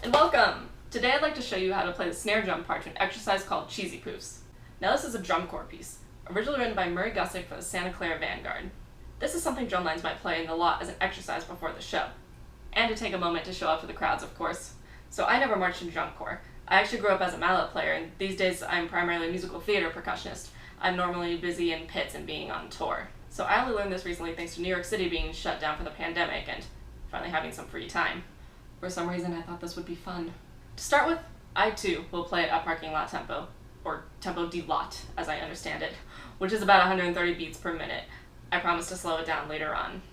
And welcome! Today I'd like to show you how to play the snare drum part to an exercise called Cheesy Poofs. Now this is a drum corps piece, originally written by Murray Gusseck for the Santa Clara Vanguard. This is something drumlines might play in the lot as an exercise before the show. And to take a moment to show off to the crowds, of course. So I never marched in drum corps. I actually grew up as a mallet player, and these days I'm primarily a musical theater percussionist. I'm normally busy in pits and being on tour. So I only learned this recently thanks to New York City being shut down for the pandemic and finally having some free time. For some reason I thought this would be fun. To start with, I too will play at parking lot tempo, or tempo de lot as I understand it, which is about 130 beats per minute. I promise to slow it down later on.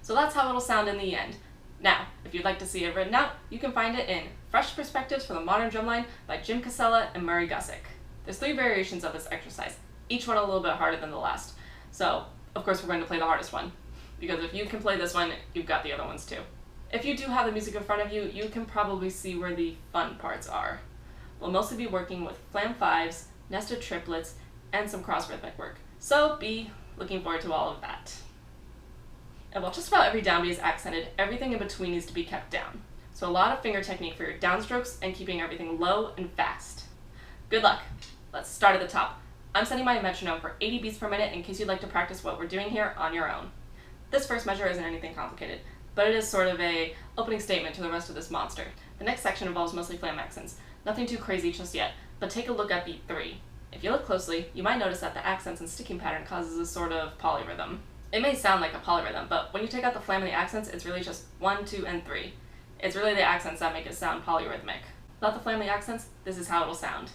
So that's how it'll sound in the end. Now, if you'd like to see it written out, you can find it in Fresh Perspectives for the Modern Drumline by Jim Casella and Murray Gusseck. There's 3 variations of this exercise, each one a little bit harder than the last. So, of course we're going to play the hardest one, because if you can play this one, you've got the other ones too. If you do have the music in front of you, you can probably see where the fun parts are. We'll mostly be working with flam 5s, nested triplets, and some cross rhythmic work. So be looking forward to all of that. And while just about every downbeat is accented, everything in between needs to be kept down. So a lot of finger technique for your downstrokes and keeping everything low and fast. Good luck. Let's start at the top. I'm setting my metronome for 80 beats per minute in case you'd like to practice what we're doing here on your own. This first measure isn't anything complicated, but it is sort of a opening statement to the rest of this monster. The next section involves mostly flam accents. Nothing too crazy just yet, but take a look at beat 3. If you look closely, you might notice that the accents and sticking pattern causes a sort of polyrhythm. It may sound like a polyrhythm, but when you take out the flam and the accents, it's really just 1, 2, and 3. It's really the accents that make it sound polyrhythmic. Without the flam and the accents, this is how it'll sound.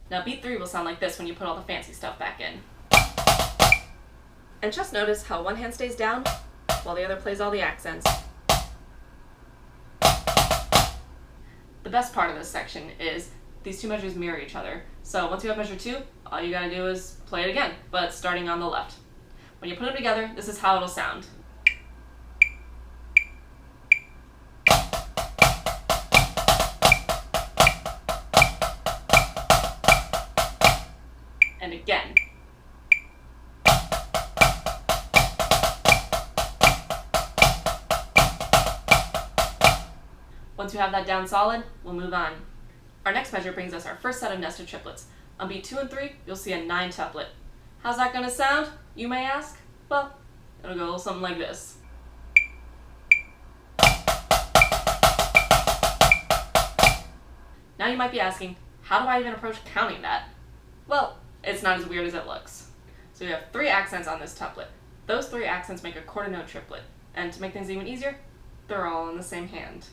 Now beat 3 will sound like this when you put all the fancy stuff back in. And just notice how one hand stays down, while the other plays all the accents. The best part of this section is these 2 measures mirror each other. So once you have measure 2, all you gotta do is play it again, but starting on the left. When you put them together, this is how it'll sound. And again. Once you have that down solid, we'll move on. Our next measure brings us our first set of nested triplets. On beat 2 and 3, you'll see a 9 tuplet. How's that gonna sound, you may ask? Well, it'll go a little something like this. Now you might be asking, how do I even approach counting that? Well, it's not as weird as it looks. So we have 3 accents on this tuplet. Those 3 accents make a quarter note triplet, and to make things even easier, they're all in the same hand.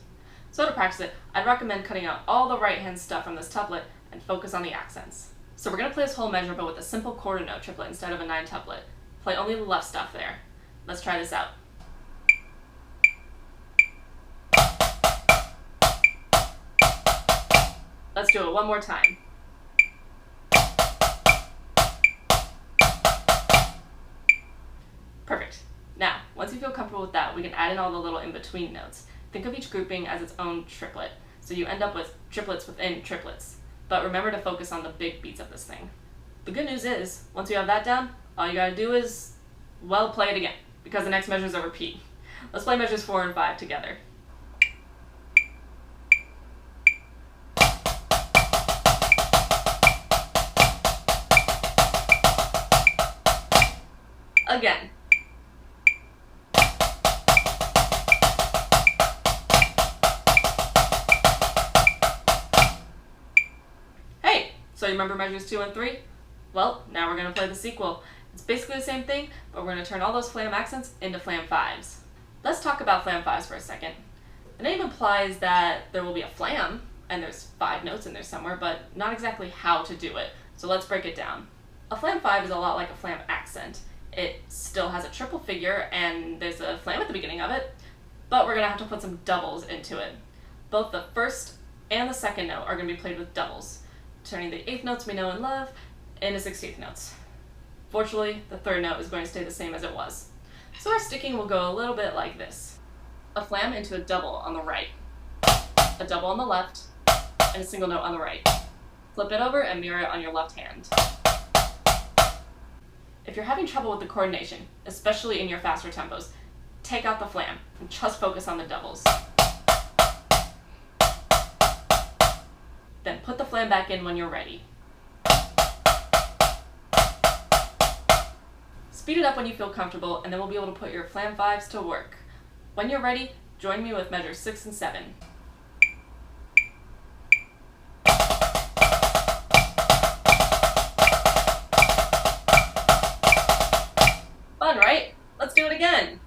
So to practice it, I'd recommend cutting out all the right hand stuff from this tuplet and focus on the accents. So we're going to play this whole measure but with a simple quarter note triplet instead of a 9 tuplet. Play only the left stuff there. Let's try this out. Let's do it one more time. Perfect. Now, once you feel comfortable with that, we can add in all the little in-between notes. Think of each grouping as its own triplet, so you end up with triplets within triplets. But remember to focus on the big beats of this thing. The good news is, once you have that down, all you gotta do is, well, play it again, because the next measure is a repeat. Let's play measures 4 and 5 together. Again. So you remember measures 2 and 3? Well, now we're going to play the sequel. It's basically the same thing, but we're going to turn all those flam accents into flam 5s. Let's talk about flam 5s for a second. The name implies that there will be a flam, and there's 5 notes in there somewhere, but not exactly how to do it. So let's break it down. A flam 5 is a lot like a flam accent. It still has a triple figure and there's a flam at the beginning of it, but we're gonna have to put some doubles into it. Both the first and the second note are gonna be played with doubles, turning the eighth notes we know and love into 16th notes. Fortunately, the third note is going to stay the same as it was. So our sticking will go a little bit like this. A flam into a double on the right, a double on the left, and a single note on the right. Flip it over and mirror it on your left hand. If you're having trouble with the coordination, especially in your faster tempos, take out the flam and just focus on the doubles. Then put the flam back in when you're ready. Speed it up when you feel comfortable, and then we'll be able to put your flam fives to work. When you're ready, join me with measures 6 and 7. Fun, right? Let's do it again.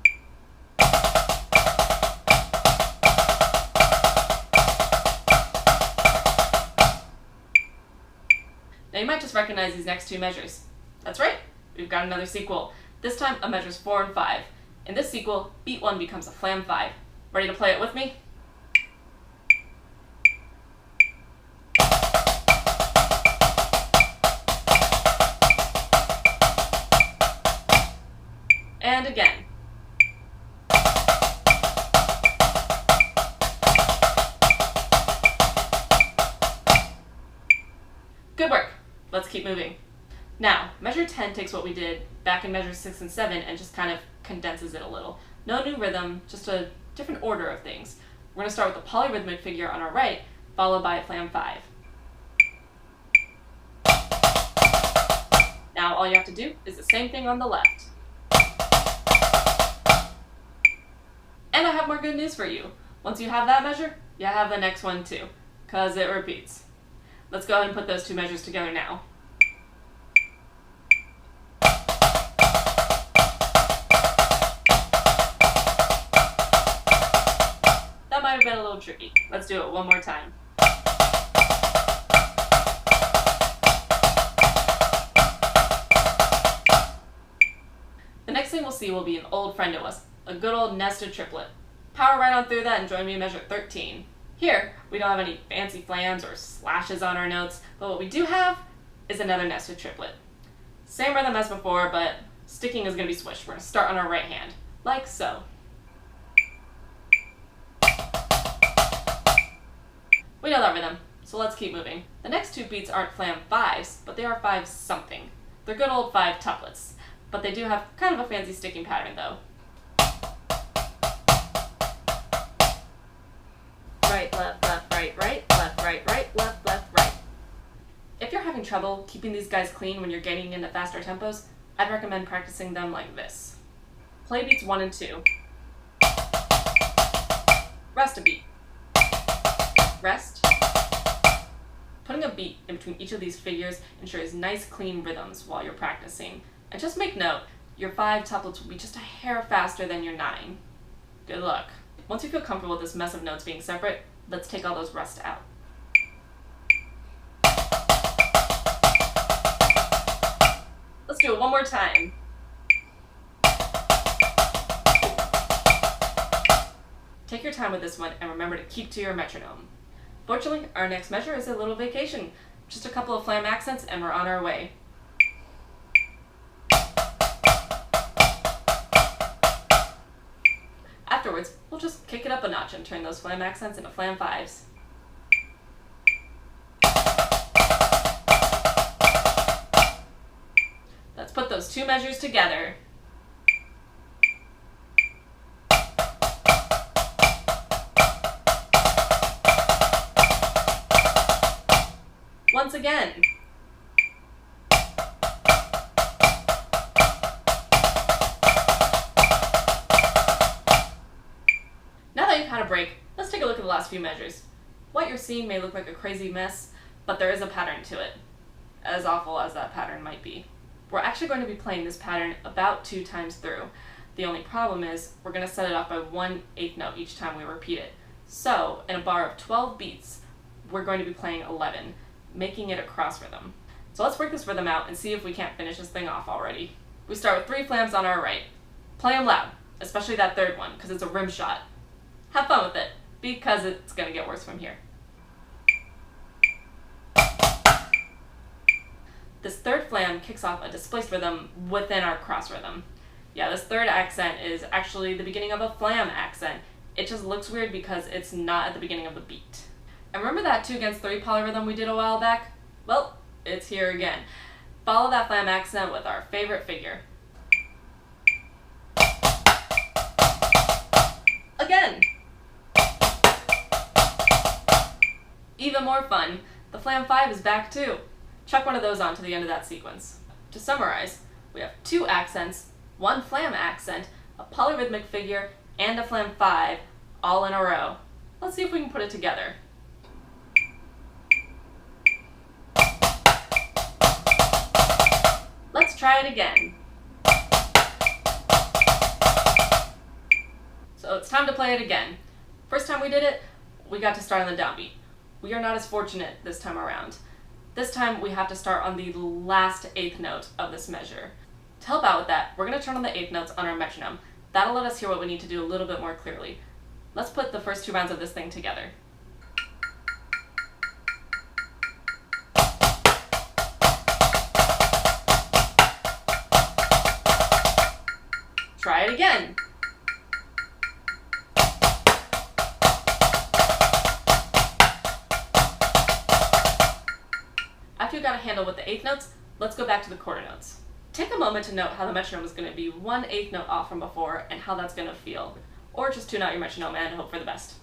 Now you might just recognize these next two measures. That's right, we've got another sequel. This time a measures 4 and 5. In this sequel, beat 1 becomes a flam 5. Ready to play it with me? And again. Good work. Let's keep moving. Now, measure 10 takes what we did back in measure 6 and 7 and just kind of condenses it a little. No new rhythm, just a different order of things. We're going to start with the polyrhythmic figure on our right, followed by a flam 5. Now all you have to do is the same thing on the left. And I have more good news for you. Once you have that measure, you have the next one too, because it repeats. Let's go ahead and put those two measures together now. That might have been a little tricky. Let's do it one more time. The next thing we'll see will be an old friend of us, a good old nested triplet. Power right on through that and join me in measure 13. Here, we don't have any fancy flams or slashes on our notes, but what we do have is another nested triplet. Same rhythm as before, but sticking is going to be switched. We're going to start on our right hand, like so. We know that rhythm, so let's keep moving. The next two beats aren't flam 5s, but they are 5 something. They're good old 5 tuplets, but they do have kind of a fancy sticking pattern though. Right, left, right, left, right, left, right. If you're having trouble keeping these guys clean when you're getting into faster tempos, I'd recommend practicing them like this. Play beats 1 and 2. Rest a beat. Rest. Putting a beat in between each of these figures ensures nice clean rhythms while you're practicing. And just make note, your 5 tuplets will be just a hair faster than your 9. Good luck. Once you feel comfortable with this mess of notes being separate, let's take all those rests out. Let's do it one more time. Take your time with this one and remember to keep to your metronome. Fortunately, our next measure is a little vacation. Just a couple of flam accents and we're on our way. Afterwards, we'll just kick it up a notch and turn those flam accents into flam 5s. Let's put those two measures together. Once again. Now that you've had a break, let's take a look at the last few measures. What you're seeing may look like a crazy mess, but there is a pattern to it, as awful as that pattern might be. We're actually going to be playing this pattern about 2 times through. The only problem is we're going to set it off by 1/8 note each time we repeat it. So, in a bar of 12 beats, we're going to be playing 11, making it a cross rhythm. So let's work this rhythm out and see if we can't finish this thing off already. We start with 3 flams on our right. Play them loud, especially that third one, because it's a rim shot. Have fun with it, because it's going to get worse from here. This third flam kicks off a displaced rhythm within our cross rhythm. Yeah, this third accent is actually the beginning of a flam accent. It just looks weird because it's not at the beginning of the beat. And remember that 2 against 3 polyrhythm we did a while back? Well, it's here again. Follow that flam accent with our favorite figure. Again! Even more fun, the flam 5 is back too. Chuck one of those on to the end of that sequence. To summarize, we have 2 accents, 1 flam accent, a polyrhythmic figure, and a flam 5, all in a row. Let's see if we can put it together. Let's try it again. So it's time to play it again. First time we did it, we got to start on the downbeat. We are not as fortunate this time around. This time we have to start on the last 8th note of this measure. To help out with that, we're going to turn on the 8th notes on our metronome. That'll let us hear what we need to do a little bit more clearly. Let's put the first 2 rounds of this thing together. Try it again. After you got a handle with the 8th notes, let's go back to the quarter notes. Take a moment to note how the metronome is going to be 1/8 note off from before and how that's going to feel. Or just tune out your metronome and hope for the best.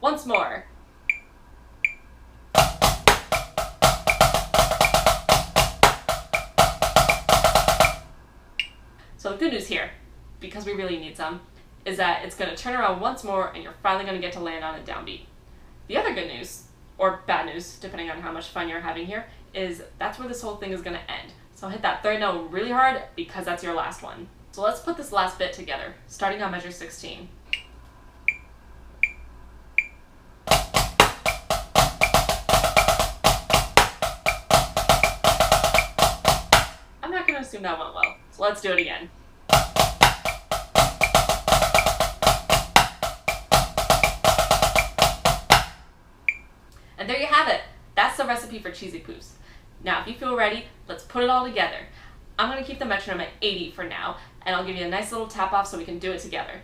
Once more. So the good news here, because we really need some, is that it's going to turn around once more and you're finally going to get to land on a downbeat. The other good news, or bad news, depending on how much fun you're having here, is that's where this whole thing is going to end. So hit that third note really hard because that's your last one. So let's put this last bit together, starting on measure 16. I'm not going to assume that went well, so let's do it again. And there you have it. That's the recipe for Cheesy Poofs. Now, if you feel ready, let's put it all together. I'm going to keep the metronome at 80 for now, and I'll give you a nice little tap off so we can do it together.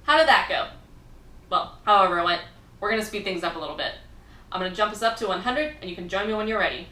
How did that go? Well, however it went, we're going to speed things up a little bit. I'm going to jump us up to 100, and you can join me when you're ready.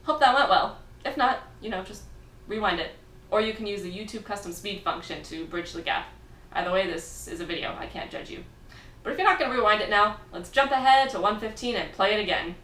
Hope that went well. If not, just rewind it. Or you can use the YouTube custom speed function to bridge the gap. Either way, this is a video, I can't judge you. But if you're not going to rewind it now, let's jump ahead to 115 and play it again.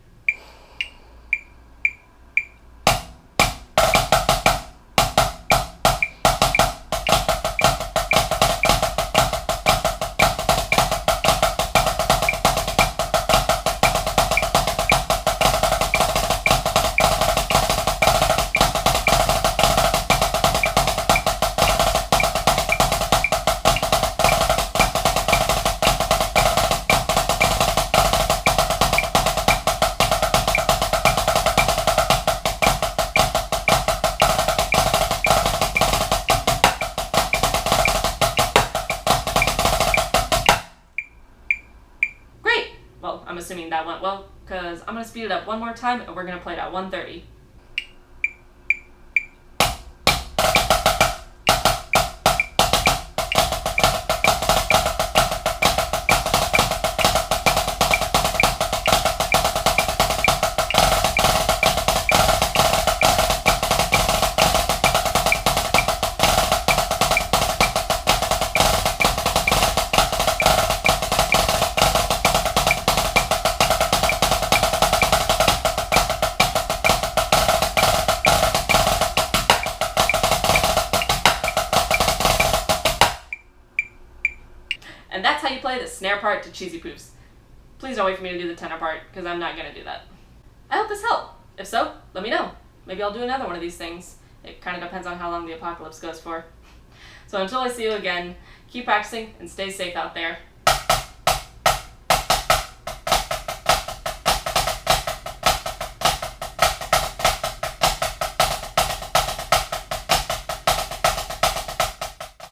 Well, I'm assuming that went well, because I'm going to speed it up one more time and we're going to play it at 130. And that's how you play the snare part to Cheesy Poofs. Please don't wait for me to do the tenor part, because I'm not going to do that. I hope this helped. If so, let me know. Maybe I'll do another one of these things. It kind of depends on how long the apocalypse goes for. So until I see you again, keep practicing and stay safe out there.